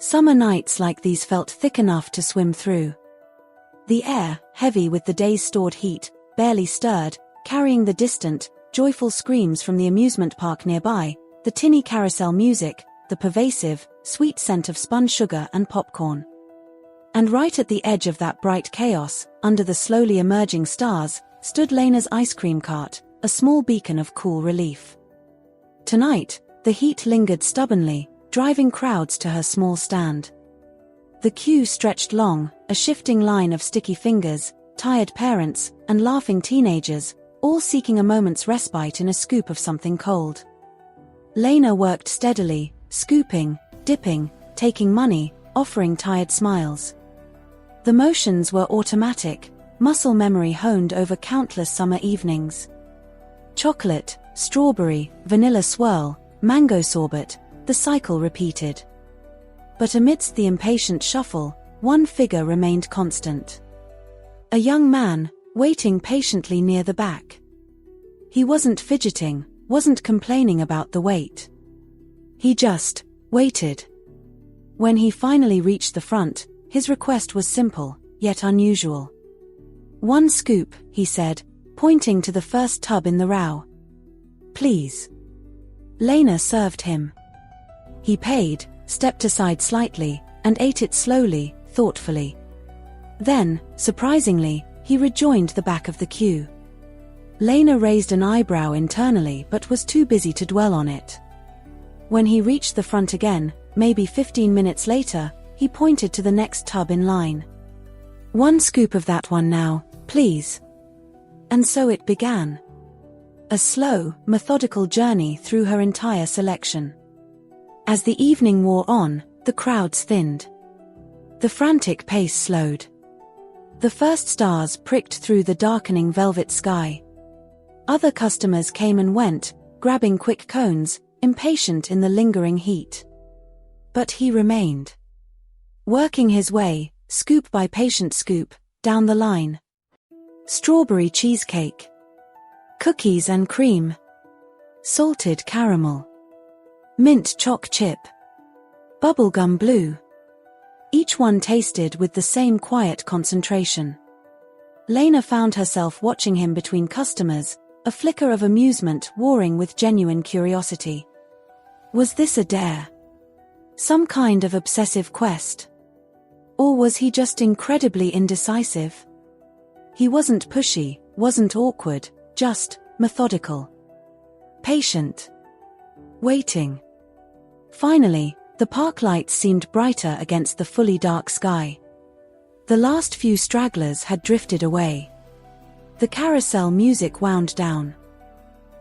Summer nights like these felt thick enough to swim through. The air, heavy with the day's stored heat, barely stirred, carrying the distant, joyful screams from the amusement park nearby, the tinny carousel music, the pervasive, sweet scent of spun sugar and popcorn. And right at the edge of that bright chaos, under the slowly emerging stars, stood Lena's ice cream cart, a small beacon of cool relief. Tonight, the heat lingered stubbornly, driving crowds to her small stand. The queue stretched long, a shifting line of sticky fingers, tired parents, and laughing teenagers, all seeking a moment's respite in a scoop of something cold. Lena worked steadily, scooping, dipping, taking money, offering tired smiles. The motions were automatic, muscle memory honed over countless summer evenings. Chocolate, strawberry, vanilla swirl, mango sorbet, the cycle repeated. But amidst the impatient shuffle, one figure remained constant. A young man, waiting patiently near the back. He wasn't fidgeting, wasn't complaining about the wait. He just waited. When he finally reached the front, his request was simple, yet unusual. "One scoop," he said, pointing to the first tub in the row. "Please." Lena served him. He paid, stepped aside slightly, and ate it slowly, thoughtfully. Then, surprisingly, he rejoined the back of the queue. Lena raised an eyebrow internally but was too busy to dwell on it. When he reached the front again, maybe 15 minutes later, he pointed to the next tub in line. "One scoop of that one now, please." And so it began. A slow, methodical journey through her entire selection. As the evening wore on, the crowds thinned. The frantic pace slowed. The first stars pricked through the darkening velvet sky. Other customers came and went, grabbing quick cones, impatient in the lingering heat. But he remained. Working his way, scoop by patient scoop, down the line. Strawberry cheesecake. Cookies and cream. Salted caramel. Mint choc chip. Bubblegum blue. Each one tasted with the same quiet concentration. Lena found herself watching him between customers, a flicker of amusement warring with genuine curiosity. Was this a dare? Some kind of obsessive quest? Or was he just incredibly indecisive? He wasn't pushy, wasn't awkward, just methodical. Patient. Waiting. Finally, the park lights seemed brighter against the fully dark sky. The last few stragglers had drifted away. The carousel music wound down.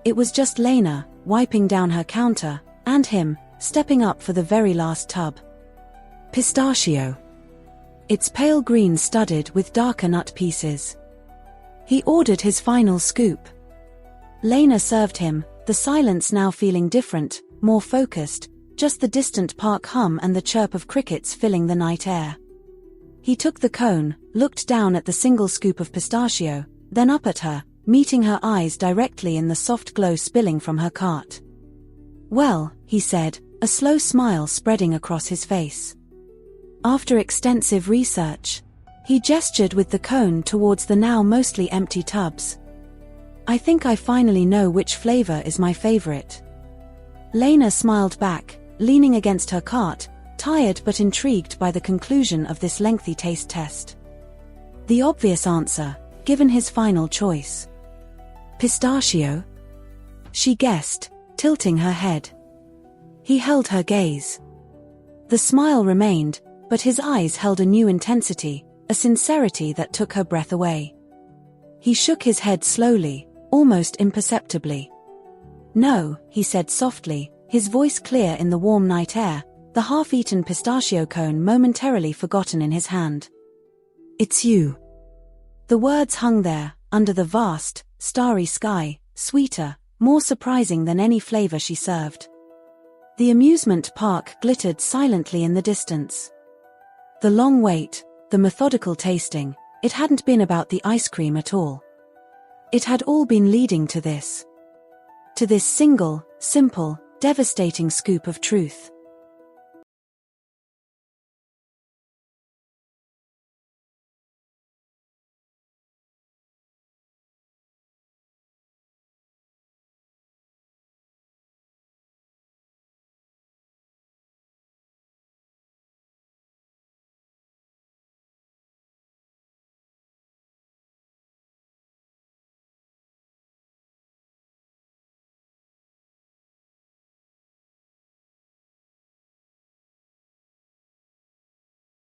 It was just Lena, wiping down her counter, and him, stepping up for the very last tub. Pistachio. Its pale green studded with darker nut pieces. He ordered his final scoop. Lena served him, the silence now feeling different, more focused, just the distant park hum and the chirp of crickets filling the night air. He took the cone, looked down at the single scoop of pistachio, then up at her, meeting her eyes directly in the soft glow spilling from her cart. "Well," he said, a slow smile spreading across his face. After extensive research, he gestured with the cone towards the now mostly empty tubs. "I think I finally know which flavor is my favorite." Lena smiled back, leaning against her cart, tired but intrigued by the conclusion of this lengthy taste test. The obvious answer, given his final choice. "Pistachio?" she guessed, tilting her head. He held her gaze. The smile remained, but his eyes held a new intensity, a sincerity that took her breath away. He shook his head slowly, almost imperceptibly. "No," he said softly, his voice clear in the warm night air, the half-eaten pistachio cone momentarily forgotten in his hand. "It's you." The words hung there, under the vast, starry sky, sweeter, more surprising than any flavor she served. The amusement park glittered silently in the distance. The long wait, the methodical tasting, it hadn't been about the ice cream at all. It had all been leading to this. To this single, simple, devastating scoop of truth.